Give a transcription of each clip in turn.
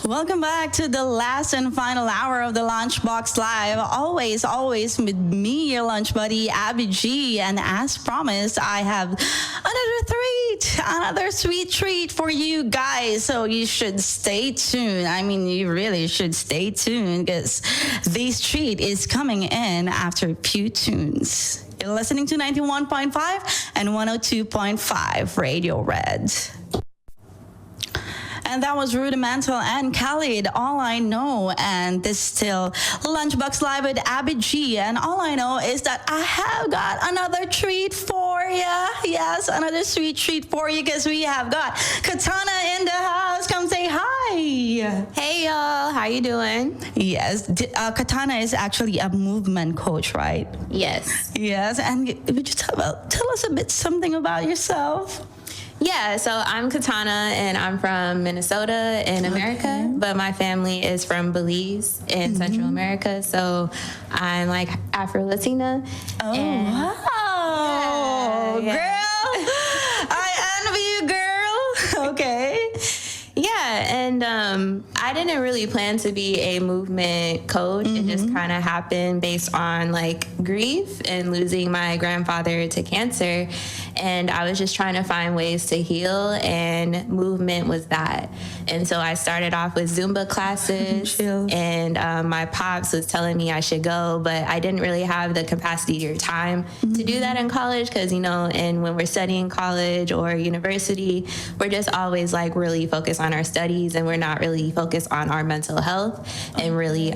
Welcome back to the last and final hour of the Lunchbox Live. Always with me, your lunch buddy, Abby G. And as promised, I have another sweet treat for you guys. So you should stay tuned. I mean, you really should stay tuned because this treat is coming in after a few tunes. You're listening to 91.5 and 102.5 Radio Red. And that was Rudimental and Khalid, All I Know. And this is still Lunchbox Live with Abby G. And all I know is that I have got another treat for you. Yes, another sweet treat for you because we have got Kitana in the house. Come say hi. Hey, y'all. How you doing? Yes, Kitana is actually a movement coach, right? Yes. Yes, and would you tell us a bit something about yourself? Yeah, so I'm Kitana, and I'm from Minnesota in America, but my family is from Belize in Central America, so I'm like Afro-Latina. Oh, wow. Yeah. Girl, I envy you, girl. Okay. Yeah, and I didn't really plan to be a movement coach. It just kind of happened based on like grief and losing my grandfather to cancer. And I was just trying to find ways to heal, and movement was that. And so I started off with Zumba classes, and my pops was telling me I should go, but I didn't really have the capacity or time to do that in college because, you know, and when we're studying college or university, we're just always like really focused on our studies, and we're not really focused on our mental health and really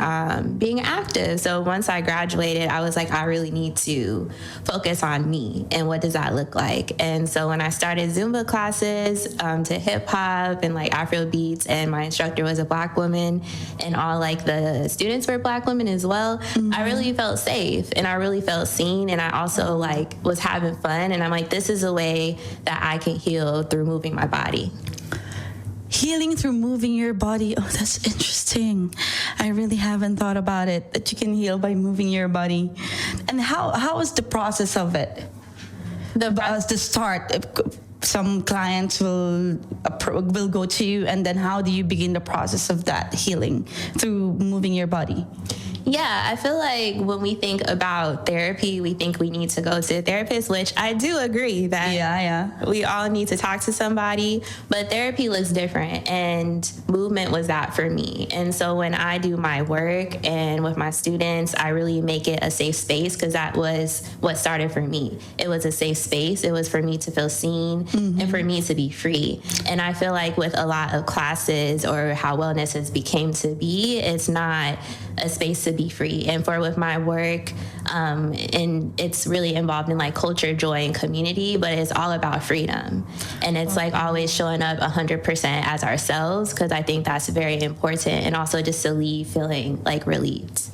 being active. So once I graduated, I was like, I really need to focus on me, and what does that look like? And so when I started Zumba classes to hip hop and like Afro beats, and my instructor was a Black woman, and all like the students were Black women as well, I really felt safe, and I really felt seen, and I also like was having fun, and I'm like, this is a way that I can heal through moving my body. Healing through moving your body. Oh, that's interesting. I really haven't thought about it, that you can heal by moving your body. And how is the process of it? The start. Some clients will go to you, and then how do you begin the process of that healing through moving your body? Yeah, I feel like when we think about therapy, we think we need to go to a therapist, which I do agree that we all need to talk to somebody, but therapy looks different, and movement was that for me. And so when I do my work and with my students, I really make it a safe space, because that was what started for me. It was a safe space. It was for me to feel seen and for me to be free. And I feel like with a lot of classes or how wellness has become to be, it's not a space to be free. And with my work, and it's really involved in like culture, joy, and community, but it's all about freedom. And it's like always showing up 100% as ourselves, because I think that's very important, and also just to leave feeling like relieved.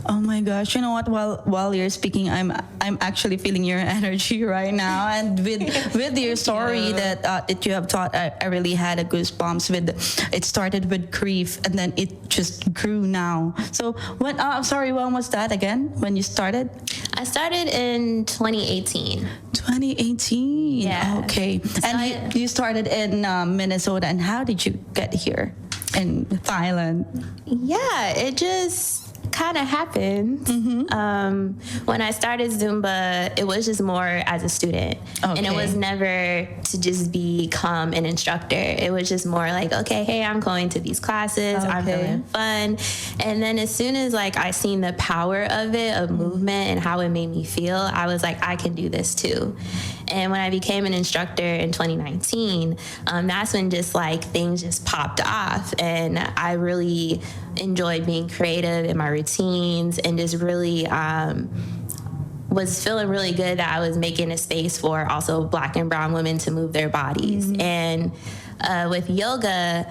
Oh my gosh! You know what? While you're speaking, I'm actually feeling your energy right now, and with your story that you have taught, I really had a goosebumps. It started with grief, and then it just grew now. So when was that again? When you started? I started in 2018. 2018. Yeah. Okay. And you started in Minnesota. And how did you get here in Thailand? Yeah, it just kind of happened. When I started Zumba, it was just more as a student. Okay. And it was never to just become an instructor. It was just more like, okay, hey, I'm going to these classes. Okay. I'm feeling fun. And then as soon as like I seen the power of it, of movement, and how it made me feel, I was like, I can do this too. And when I became an instructor in 2019, that's when just like things just popped off. And I really enjoyed being creative in my routines, and just really was feeling really good that I was making a space for also Black and brown women to move their bodies. And with yoga,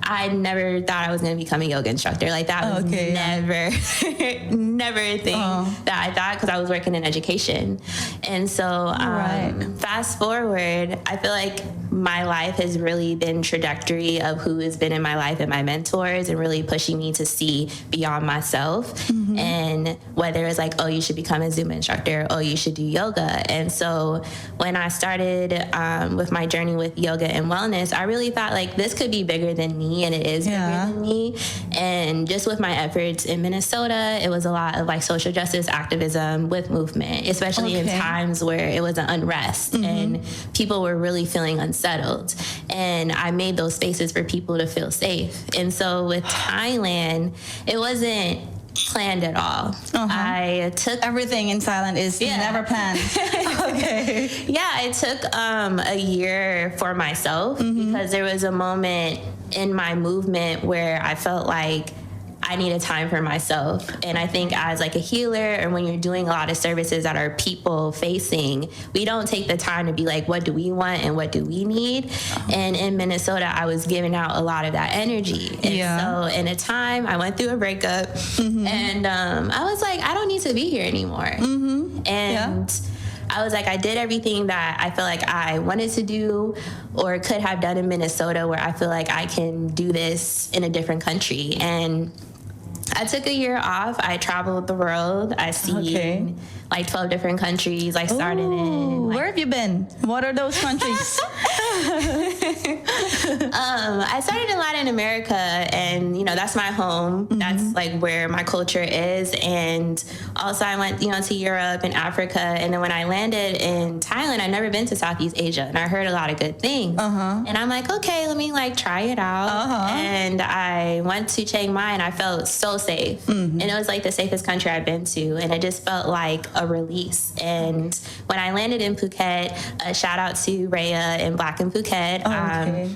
I never thought I was going to become a yoga instructor. Like that was never a thing that I thought, because I was working in education. And so fast forward, I feel like my life has really been trajectory of who has been in my life and my mentors, and really pushing me to see beyond myself. And whether it's like, oh, you should become a Zumba instructor, oh, you should do yoga. And so when I started with my journey with yoga and wellness, I really thought like this could be bigger than me, and it is bigger than me. And just with my efforts in Minnesota, it was a lot of like social justice activism with movement, especially in times where it was an unrest and people were really feeling unsettled. And I made those spaces for people to feel safe. And so with Thailand, it wasn't planned at all. I took everything in Thailand is never planned. I took a year for myself because there was a moment in my movement where I felt like I needed time for myself. And I think as like a healer, and when you're doing a lot of services that are people facing, we don't take the time to be like, what do we want and what do we need? And in Minnesota, I was giving out a lot of that energy. And so in a time, I went through a breakup and I was like, I don't need to be here anymore. And I was like, I did everything that I feel like I wanted to do or could have done in Minnesota, where I feel like I can do this in a different country. And I took a year off. I traveled the world. I seen like 12 different countries. Like started in. Like, where have you been? What are those countries? I started in Latin America, and that's my home. That's like where my culture is. And also I went to Europe and Africa. And then when I landed in Thailand, I'd never been to Southeast Asia, and I heard a lot of good things. And I'm like, okay, let me like try it out. And I went to Chiang Mai, and I felt so safe. And it was like the safest country I've been to, and it just felt like a release. And when I landed in Phuket, a shout out to Rhea and Black in Phuket,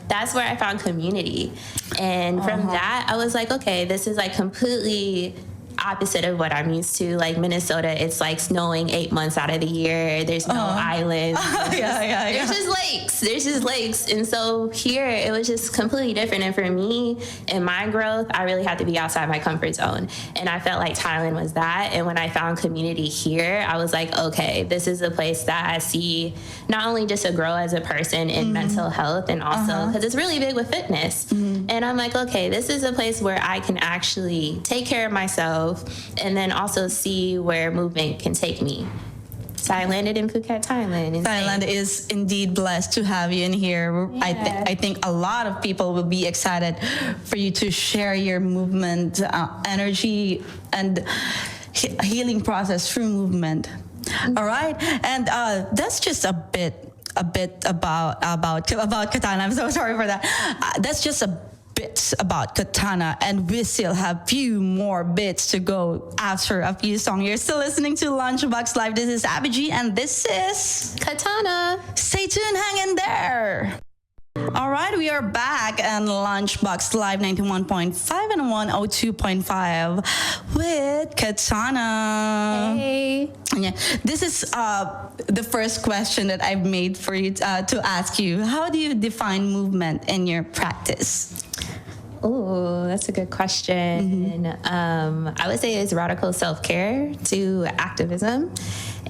that's where I found community. And from that, I was like, okay, this is like completely opposite of what I'm used to. Like Minnesota, it's like snowing 8 months out of the year. There's no islands. There's just lakes. There's just lakes. And so here, it was just completely different. And for me, in my growth, I really had to be outside my comfort zone. And I felt like Thailand was that. And when I found community here, I was like, okay, this is a place that I see not only just to grow as a person in mental health, and also because it's really big with fitness. And I'm like, okay, this is a place where I can actually take care of myself, and then also see where movement can take me. So I landed in Phuket, Thailand. Thailand is indeed blessed to have you in here. I think a lot of people will be excited for you to share your movement energy and healing process through movement. All right, and that's just a bit about Kitana. I'm so sorry for that. That's just a bits about Kitana, and we still have few more bits to go after a few songs. You're still listening to Lunchbox Live. This is Abby G, and this is Kitana. Stay tuned, hang in there. All right, we are back on Lunchbox Live 91.5 and 102.5 with Kitana. Hey. Yeah, this is the first question that I've made for you to ask you. How do you define movement in your practice? Oh, that's a good question. I would say it's radical self-care to activism.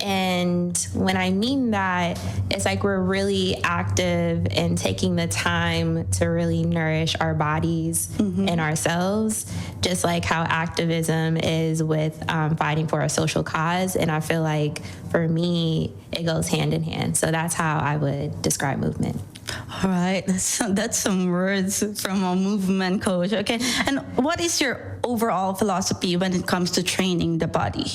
And when I mean that, it's like we're really active and taking the time to really nourish our bodies and ourselves, just like how activism is with fighting for a social cause. And I feel like for me, it goes hand in hand. So that's how I would describe movement. All right, that's some words from a movement coach. Okay, and what is your overall philosophy when it comes to training the body?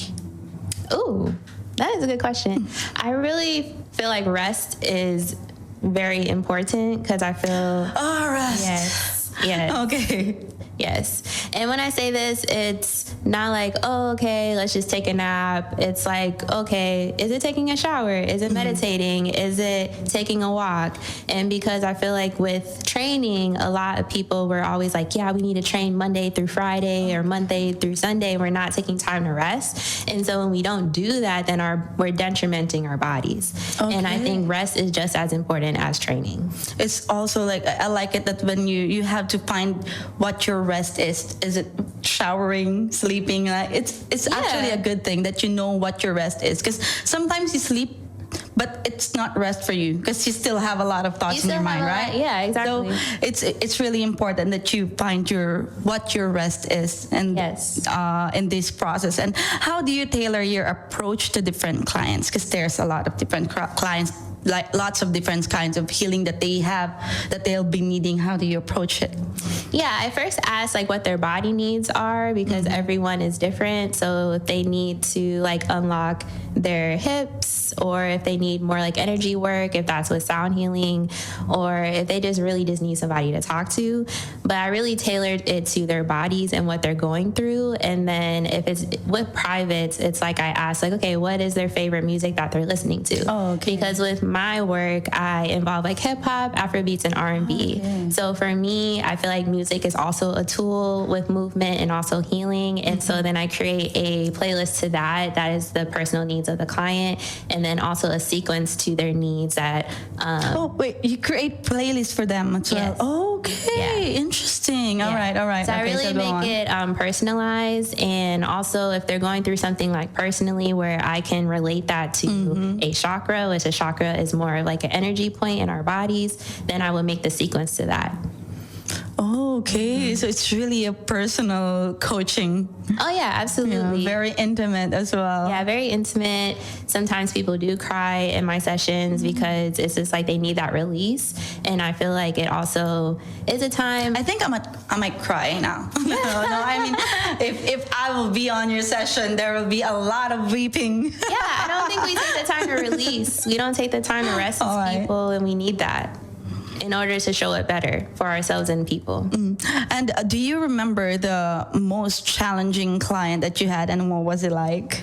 Ooh, that is a good question. I really feel like rest is very important because I feel... Oh, rest. Yes. Okay. Yes. And when I say this, it's not like, oh, okay, let's just take a nap. It's like, okay, is it taking a shower? Is it meditating? Is it taking a walk? And because I feel like with training, a lot of people were always like, yeah, we need to train Monday through Friday or Monday through Sunday. We're not taking time to rest. And so when we don't do that, then we're detrimenting our bodies. Okay. And I think rest is just as important as training. It's also like, I like it that when you have to find what your rest is it showering, sleeping? It's actually a good thing that you know what your rest is, because sometimes you sleep but it's not rest for you because you still have a lot of thoughts in your mind, right? Yeah, exactly. So it's really important that you find what your rest is, and Yes. in this process. And how do you tailor your approach to different clients? Because there's a lot of different clients, like lots of different kinds of healing that they have, that they'll be needing. How do you approach it? Yeah, I first ask like what their body needs are, because everyone is different. So if they need to like unlock their hips, or if they need more like energy work, if that's with sound healing, or if they just really just need somebody to talk to. But I really tailored it to their bodies and what they're going through. And then if it's with privates, it's like I ask like, okay, what is their favorite music that they're listening to? Oh, okay. Because with my work, I involve like hip hop, Afrobeats, and R&B. Okay. So for me, I feel like music is also a tool with movement and also healing. And so then I create a playlist to that is the personal needs of the client, and then also a sequence to their needs that Oh, wait, you create playlists for them as well. Yes. Okay, interesting. All right. So I Okay, really go on. make it personalized, and also if they're going through something like personally where I can relate that to a chakra, which a chakra is more like an energy point in our bodies, then I would make the sequence to that. Oh, okay. So it's really a personal coaching. Oh yeah, absolutely. Very intimate as well. Yeah, very intimate. Sometimes people do cry in my sessions because it's just like they need that release. And I feel like it also is a time. I think I might cry now. No, I mean, if I will be on your session, there will be a lot of weeping. Yeah, I don't think we take the time to release. We don't take the time to rest All as right. people, and we need that in order to show it better for ourselves and people. And do you remember the most challenging client that you had, and what was it like?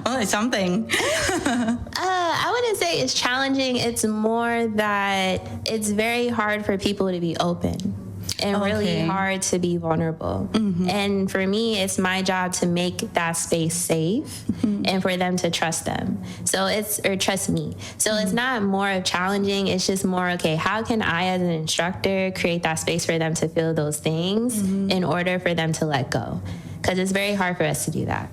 Oh, it's something. I wouldn't say it's challenging. It's more that it's very hard for people to be open and really Okay. hard to be vulnerable. And for me, it's my job to make that space safe and for them to trust them. Or trust me. So it's not more of challenging. It's just more, okay, how can I as an instructor create that space for them to feel those things in order for them to let go? Because it's very hard for us to do that.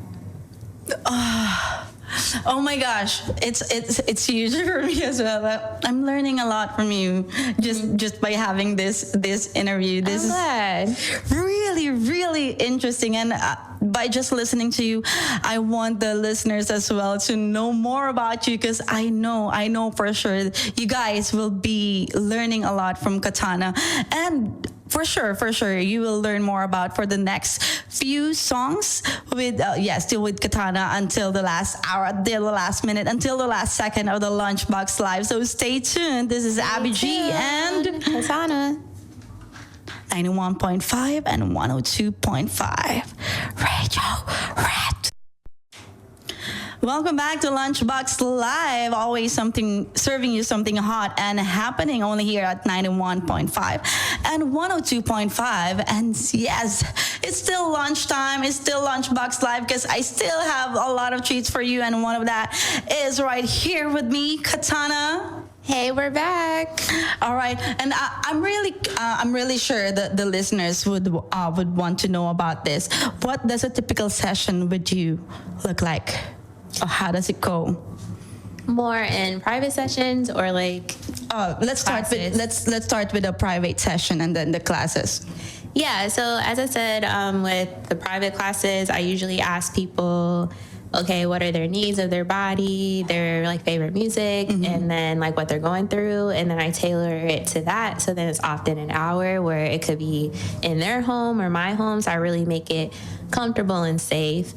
Oh my gosh, it's huge for me as well. I'm learning a lot from you just by having this interview. This I'm glad. is really interesting, and by just listening to you, I want the listeners as well to know more about you, because I know for sure you guys will be learning a lot from Kitana, and for sure, you will learn more about for the next few songs with, still with Kitana until the last hour, until the last minute, until the last second of the Lunchbox Live. So stay tuned. This is Abby G and Kitana. 91.5 and 102.5. Radio Red. Welcome back to Lunchbox Live. Always serving you something hot and happening only here at 91.5 and 102.5. And yes, it's still lunchtime. It's still Lunchbox Live because I still have a lot of treats for you. And one of that is right here with me, Kitana. Hey, we're back. All right, and I'm really sure that the listeners would want to know about this. What does a typical session with you look like? Or how does it go? More in private sessions or like Let's start with a private session and then the classes. Yeah, so as I said, with the private classes, I usually ask people, okay, what are their needs of their body, their like favorite music, and then like what they're going through, and then I tailor it to that. So then it's often an hour where it could be in their home or my home, so I really make it comfortable and safe.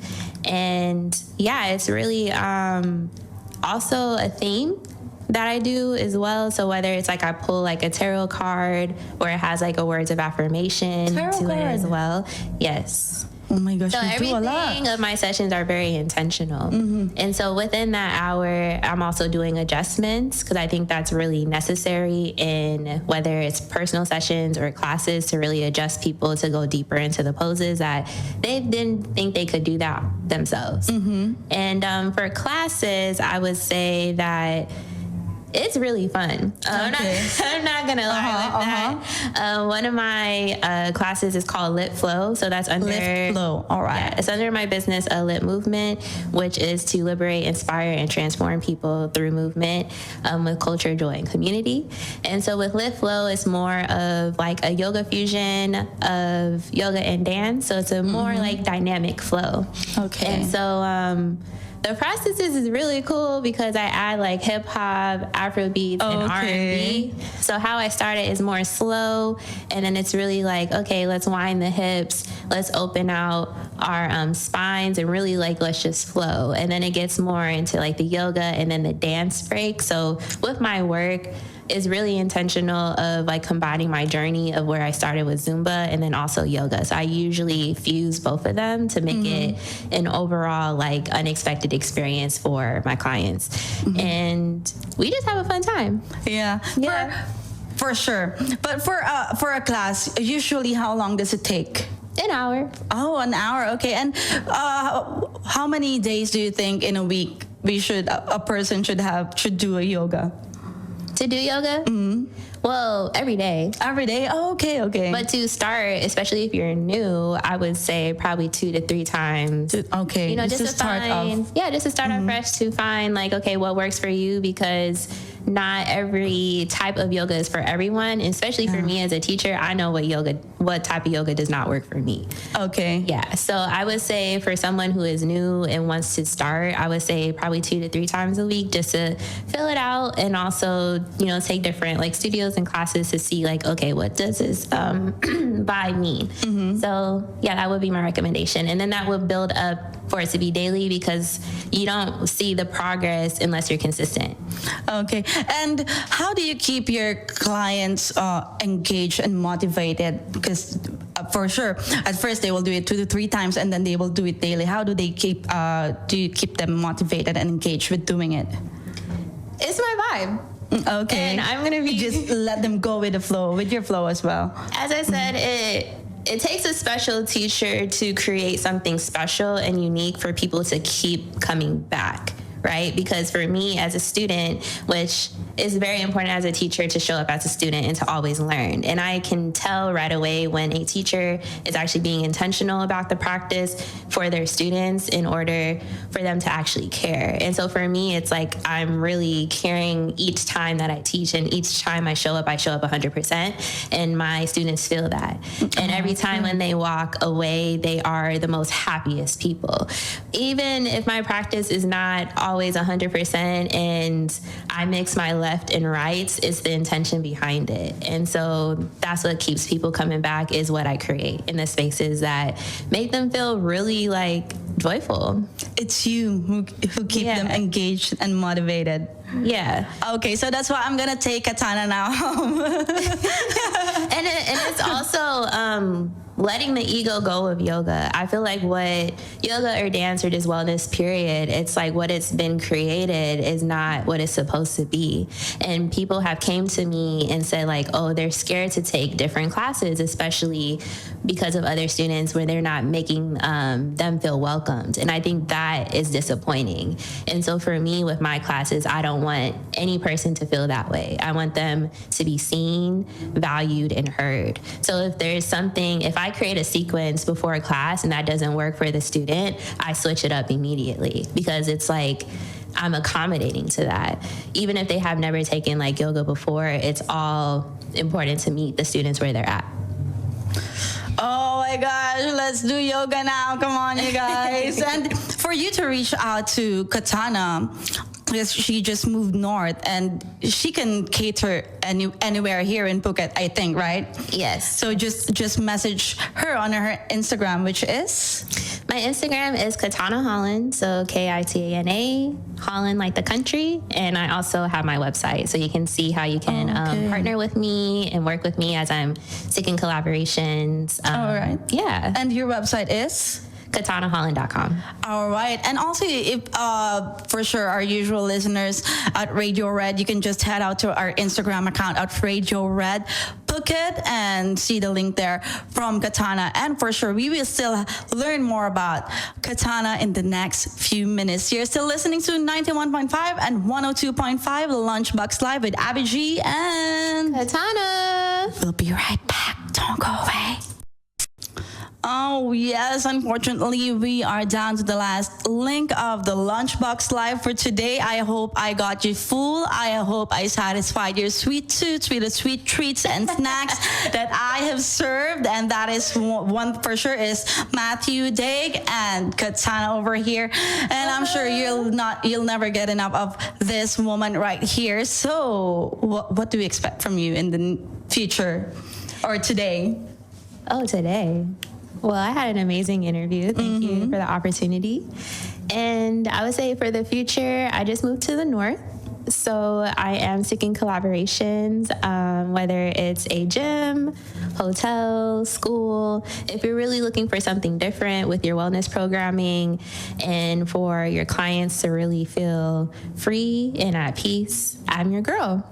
And yeah, it's really also a theme that I do as well. So whether it's like I pull like a tarot card or it has like a words of affirmation Tarot to card. it as well. Yes. Oh my gosh, So you do a lot. everything of my sessions are very intentional. And so within that hour, I'm also doing adjustments because I think that's really necessary in whether it's personal sessions or classes to really adjust people to go deeper into the poses that they didn't think they could do that themselves. And for classes, I would say that It's really fun. Okay. I'm not gonna lie with that. One of my classes is called Lit Flow, so that's under Lift flow. All right. Yeah, it's under my business, a Lit Movement, which is to liberate, inspire, and transform people through movement with culture, joy, and community. And so with Lit Flow, it's more of like a yoga fusion of yoga and dance. So it's a more like dynamic flow. Okay. And so the process is really cool because I add like hip hop, Afro beats, and R&B. So how I started is more slow, and then it's really like, okay, let's wind the hips, let's open out our spines, and really like let's just flow. And then it gets more into like the yoga and then the dance break. So with my work, is really intentional of like combining my journey of where I started with Zumba and then also yoga. So I usually fuse both of them to make it an overall like unexpected experience for my clients. And we just have a fun time. Yeah. For sure. But for a class, usually how long does it take? An hour. Oh, an hour. Okay. And how many days do you think in a week a person should do a yoga? To do yoga? Well, every day. Every day? Oh, okay. But to start, especially if you're new, I would say probably 2 to 3 times. Okay. You know, just to start find, off. just to start off fresh, to find like, okay, what works for you, because not every type of yoga is for everyone. Especially for me as a teacher, I know what type of yoga does not work for me. Okay. Yeah. So I would say for someone who is new and wants to start, I would say probably 2 to 3 times a week just to fill it out, and also, take different like studios and classes to see like, okay, what does this vibe mean? So yeah, that would be my recommendation. And then that would build up for it to be daily, because you don't see the progress unless you're consistent. Okay. And how do you keep your clients engaged and motivated? Because for sure, at first they will do it 2 to 3 times, and then they will do it daily. How do they keep? Do you keep them motivated and engaged with doing it? It's my vibe. Okay. And I'm gonna be just let them go with the flow, with your flow as well. As I said, it takes a special teacher to create something special and unique for people to keep coming back, right? Because for me as a student, which is very important as a teacher to show up as a student and to always learn. And I can tell right away when a teacher is actually being intentional about the practice for their students in order for them to actually care. And so for me, it's like I'm really caring each time that I teach, and each time I show up 100%, and my students feel that. And every time when they walk away, they are the most happiest people. Even if my practice is not always 100% and I mix my left and rights, it's the intention behind it. And so that's what keeps people coming back, is what I create in the spaces that make them feel really like joyful. It's you who keep them engaged and motivated. Yeah. Okay, so that's why I'm gonna take Kitana now home. and it's also letting the ego go of yoga. I feel like what yoga or dance or just wellness period, it's like what it's been created is not what it's supposed to be. And people have came to me and said like, oh, they're scared to take different classes, especially because of other students where they're not making them feel welcomed. And I think that is disappointing. And so for me with my classes, I don't want any person to feel that way. I want them to be seen, valued, and heard. So if there's something, if I create a sequence before a class and that doesn't work for the student, I switch it up immediately, because it's like I'm accommodating to that. Even if they have never taken like yoga before, it's all important to meet the students where they're at. Oh my gosh, let's do yoga now. Come on, you guys. And for you to reach out to Kitana, because she just moved north and she can cater anywhere here in Phuket, I think, right? Yes. So just message her on her Instagram, which is? My Instagram is Kitana Holland, so Kitana, Holland like the country. And I also have my website, so you can see how you can partner with me and work with me as I'm seeking collaborations. All right. Yeah. And your website is? KatanaHolland.com. All right. And also, if for sure, our usual listeners at Radio Red, you can just head out to our Instagram account at Radio Red Phuket and see the link there from Kitana. And for sure, we will still learn more about Kitana in the next few minutes. You're still listening to 91.5 and 102.5 Lunchbox Live with Abby G and Kitana. We'll be right back. Don't go away. Oh, yes. Unfortunately, we are down to the last link of the Lunchbox Live for today. I hope I got you full. I hope I satisfied your sweet tooth with the sweet treats and snacks that I have served. And that is one for sure is Matthew, Dag, and Kitana over here. And I'm sure you'll never get enough of this woman right here. So what do we expect from you in the future or today? Oh, today. Well, I had an amazing interview. Thank you for the opportunity. And I would say for the future, I just moved to the north. So I am seeking collaborations, whether it's a gym, hotel, school. If you're really looking for something different with your wellness programming and for your clients to really feel free and at peace, I'm your girl.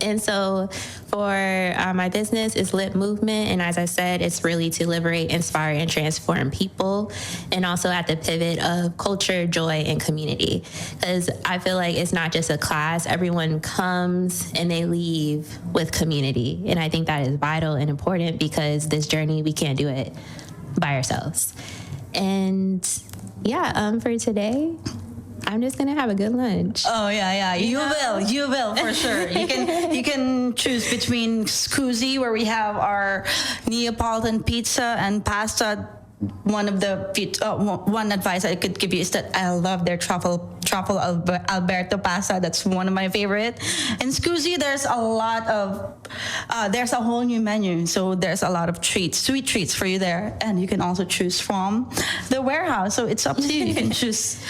And so for my business is Lip Movement. And as I said, it's really to liberate, inspire, and transform people. And also at the pivot of culture, joy, and community. Because I feel like it's not just a class. Everyone comes and they leave with community. And I think that is vital and important because this journey, we can't do it by ourselves. And yeah, for today, I'm just gonna have a good lunch. Oh yeah. You will for sure. You can choose between Scusi, where we have our Neapolitan pizza and pasta. One advice I could give you is that I love their truffle Alberto pasta. That's one of my favorite. In Scusi, there's a whole new menu. So there's a lot of sweet treats for you there, and you can also choose from the warehouse. So it's up to you. You can choose.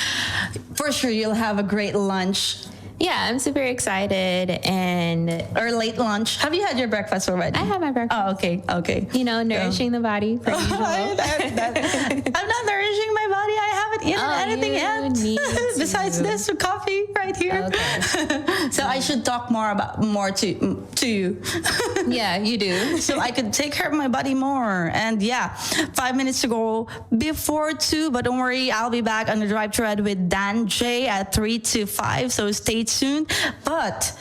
For sure, you'll have a great lunch. Yeah, I'm super excited or late lunch. Have you had your breakfast already? I had my breakfast. Oh, okay. You know, nourishing the body per usual. I'm not nourishing my body. I haven't eaten anything yet besides this coffee right here. Okay. So I should talk more to you. Yeah, you do. So I could take care of my body more. And yeah, 5 minutes to go before 2. But don't worry, I'll be back on the Drive to Red with Dan J at 3 to 5. So stay tuned. But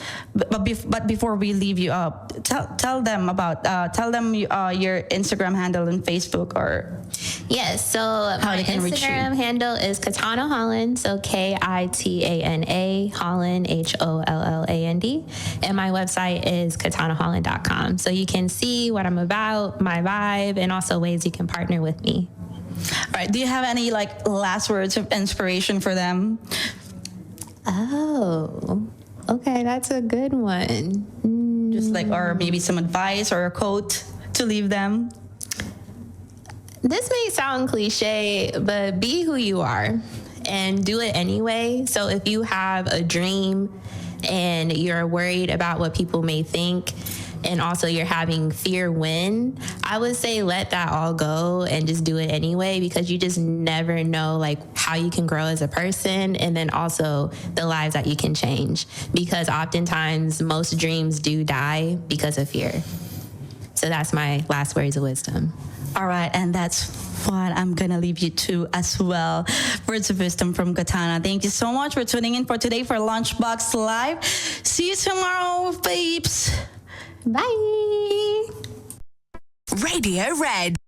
before we leave you up, tell them your Instagram handle and Facebook or. Yes, so my Instagram handle is Kitana Holland, so Kitana Holland, HOLLAND, and my website is KatanaHolland.com. So you can see what I'm about, my vibe, and also ways you can partner with me. All right. Do you have any last words of inspiration for them? Oh, okay, that's a good one. Just or maybe some advice or a quote to leave them. This may sound cliche, but be who you are and do it anyway. So if you have a dream and you're worried about what people may think, and also you're having fear win, I would say let that all go and just do it anyway, because you just never know how you can grow as a person, and then also the lives that you can change, because oftentimes most dreams do die because of fear. So that's my last words of wisdom. All right, and that's what I'm going to leave you to as well. Words of wisdom from Kitana. Thank you so much for tuning in for today for Lunchbox Live. See you tomorrow, babes. Bye. Radio Red.